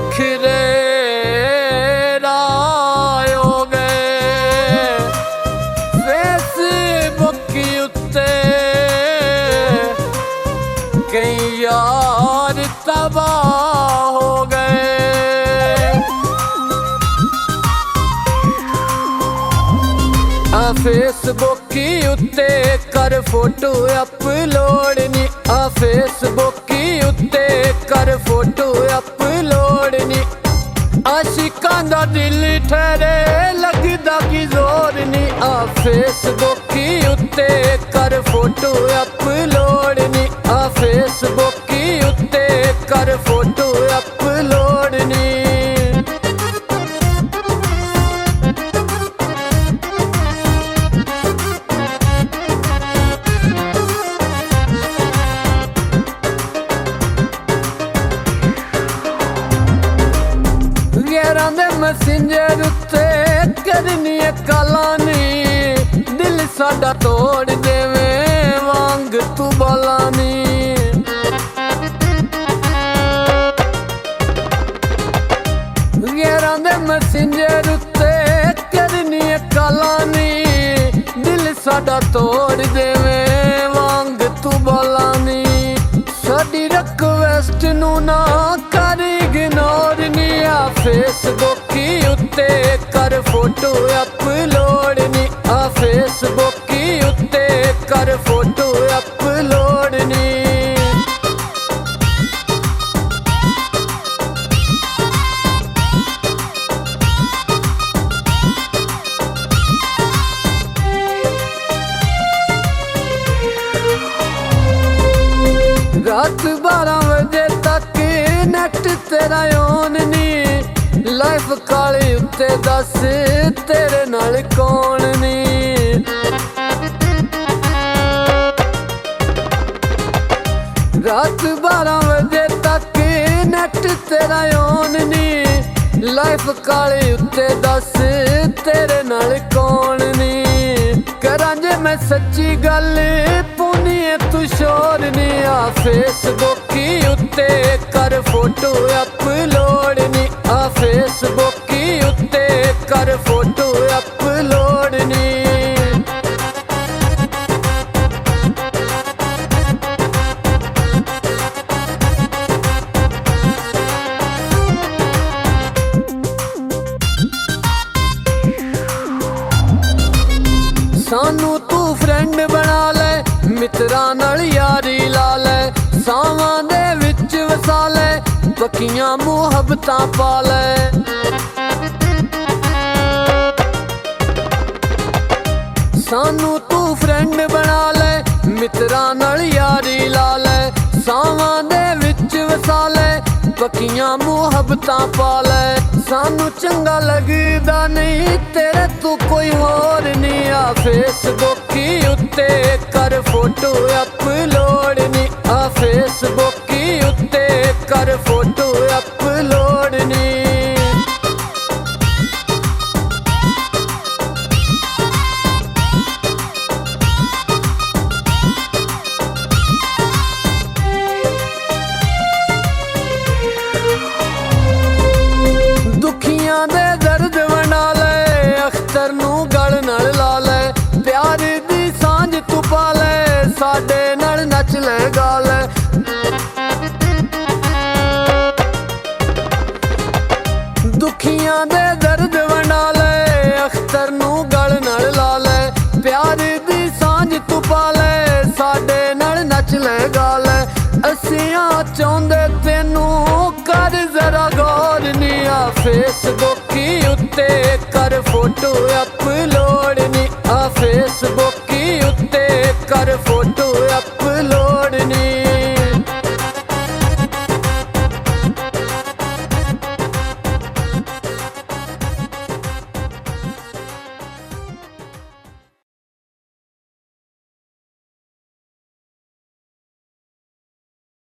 ਵੱਖਰੇ ਰਾਹ ਹੋ ਗਏ। ਫੇਸਬੁੱਕ ਉੱਤੇ ਕਈ ਯਾਰ ਤਬਾਹ ਹੋ ਗਏ। ਆ ਫੇਸਬੁੱਕ ਉੱਤੇ ਕਰ ਫੋਟੋ ਅਪਲੋਡ ਨੀ। ਆ ਫੇਸਬੁੱਕ ਉੱਤੇ ਕਰ ਫੋਟੋ ਅਪਲੋਡ ਨੀ। ਆਸ਼ਿਕਾਂ ਦਾ ਦਿਲ ਠਹਿਰੇ ਲੱਗਦਾ ਕੀ ਜ਼ੋਰ ਨੀ। ਆ ਫੇਸਬੁੱਕ ਉੱਤੇ ਕਰ ਫੋਟੋ ਅਪਲੋਡ ਨੀ। ਆ ਫੇਸਬੁੱਕ ਉੱਤੇ ਕਰ ਫੋਟੋ ਅਪਲੋਡ ਨੀ। ਯਾਰਾਂ ਦੇ ਮੈਸੇਂਜਰ ਉੱਤੇ ਕਰਨੀਆਂ ਕਾਲਾਂ ਨੀ। ਦਿਲ ਸਾਡਾ ਤੋੜ ਦੇਵੇਂ ਵਾਂਗ ਤੂੰ ਬੋਲਾਂ ਨੀ। ਯਾਰਾਂ ਦੇ ਮੈਸੇਂਜਰ ਉੱਤੇ ਕਰਨੀਆਂ ਕਾਲਾਂ ਨੀ। ਦਿਲ ਸਾਡਾ ਤੋੜ ਦੇਵੇਂ ਵਾਂਗ ਤੂੰ ਬੋਲਾਂ ਨੀ। ਸਾਡੀ ਰਿਕਵੈਸਟ ਨੂੰ ਨਾ ਕਰ ਇਗਨੋਰ ਨੀ। ਆ ਫੇਸਬੁੱਕ ਉੱਤੇ ਕਰ ਫੋਟੋ ਅਪਲੋਡ ਨੀ। ਆ ਫੇਸਬੁੱਕ ਉੱਤੇ ਕਰ ਫੋਟੋ ਅਪਲੋਡ ਨੀ। ਰਾਤ 12 ਵਜੇ ਤੱਕ ਨੈਟ ਤੇਰਾ ਔਨ ਨੀ। ਲਾਈਫ ਕਾਲੀ ਉੱਤੇ ਦੱਸ ਤੇਰੇ ਨਾਲ ਕੌਣ ਨੀ। ਰਾਤ 12 ਵਜੇ ਤੱਕ ਨੈਟ ਤੇਰਾ ਔਨ ਨੀ। ਲਾਈਫ ਕਾਲੀ ਉੱਤੇ ਦੱਸ ਤੇਰੇ ਨਾਲ ਕੌਣ ਨੀ। ਕਰਾਂ ਜੇ ਮੈਂ ਸੱਚੀ ਗੱਲ ਪੁਨੀਏ ਤੂੰ ਸ਼ੋਰ ਨੀ। ਆ ਫੇਸਬੁੱਕ ਉੱਤੇ ਕਰ ਫੋਟੋ ਅਪਲੋਡ ਨੀ। ਆ ਫੇਸਬੁੱਕ ਉੱਤੇ ਕਰ ਫੋਟੋ ਅਪਲੋਡ ਨੀ। ਸਾਨੂੰ ਤੂੰ ਫਰੈਂਡ ਬਣਾ ਲੈ, ਮਿੱਤਰਾਂ ਨਾਲ ਯਾਰੀ ਲਾ ਲੈ। ਸਾਵਾਂ ਦੇ ਵਿੱਚ ਵਸਾ ਲੈ, ਪੱਕੀਆਂ ਮੁਹੱਬਤਾਂ ਪਾ ਲੈ। ਸਾਨੂੰ ਤੂੰ ਫਰੈਂਡ ਬਣਾ ਲੈ, ਮਿੱਤਰਾਂ ਨਾਲ ਯਾਰੀ ਲਾ ਲੈ। ਸਾਵਾਂ ਦੇ ਵਿੱਚ ਵਸਾ ਲੈ, ਪੱਕੀਆਂ ਮੁਹੱਬਤਾਂ ਪਾ ਲੈ। ਸਾਨੂੰ ਚੰਗਾ ਲੱਗਦਾ ਨਹੀਂ ਤੇਰੇ ਤੋਂ ਕੋਈ ਹੋਰ ਨੀ। ਆ ਫੇਸਬੁੱਕ ਉੱਤੇ ਕਰ ਫੋਟੋ ਅਪਲੋਡ ਨੀ। ਆ ਫੇਸਬੁੱਕ ਉੱਤੇ ਕਰ ਫੋਟੋ ਅਪਲੋਡ ਨੀ। ਦੁਖੀਆਂ ਦੇ ਦਰਦ ਵੰਡਾ ਲੈ, ਅਖਤਰ ਨੂੰ ਗਲ ਨਾਲ ਲਾ ਲੈ। ਪਿਆਰ ਦੀ ਸਾਂਝ ਤੂੰ ਪਾ ਲੈ, ਸਾਡੇ ਨਾਲ ਨੱਚ ਲੈ ਗਾ ਲੈ। ਦੁਖੀਆਂ ਦੇ ਦਰਦ ਵੰਡਾ ਲੈ, ਅਖਤਰ ਨੂੰ ਗਲ ਨਾਲ ਲਾ ਲੈ। ਪਿਆਰ ਦੀ ਸਾਂਝ ਤੂੰ ਪਾ ਲੈ, ਸਾਡੇ ਨਾਲ ਨੱਚ ਲੈ ਗਾ ਲੈ। ਅਸੀਂ ਆ ਚਾਹੁੰਦੇ ਤੈਨੂੰ ਕਰ ਜ਼ਰਾ ਗੌਰ ਨੀ। ਆ ਫੇਸਬੁੱਕ ਉੱਤੇ ਕਰ ਫੋਟੋ ਅਪਲੋਡ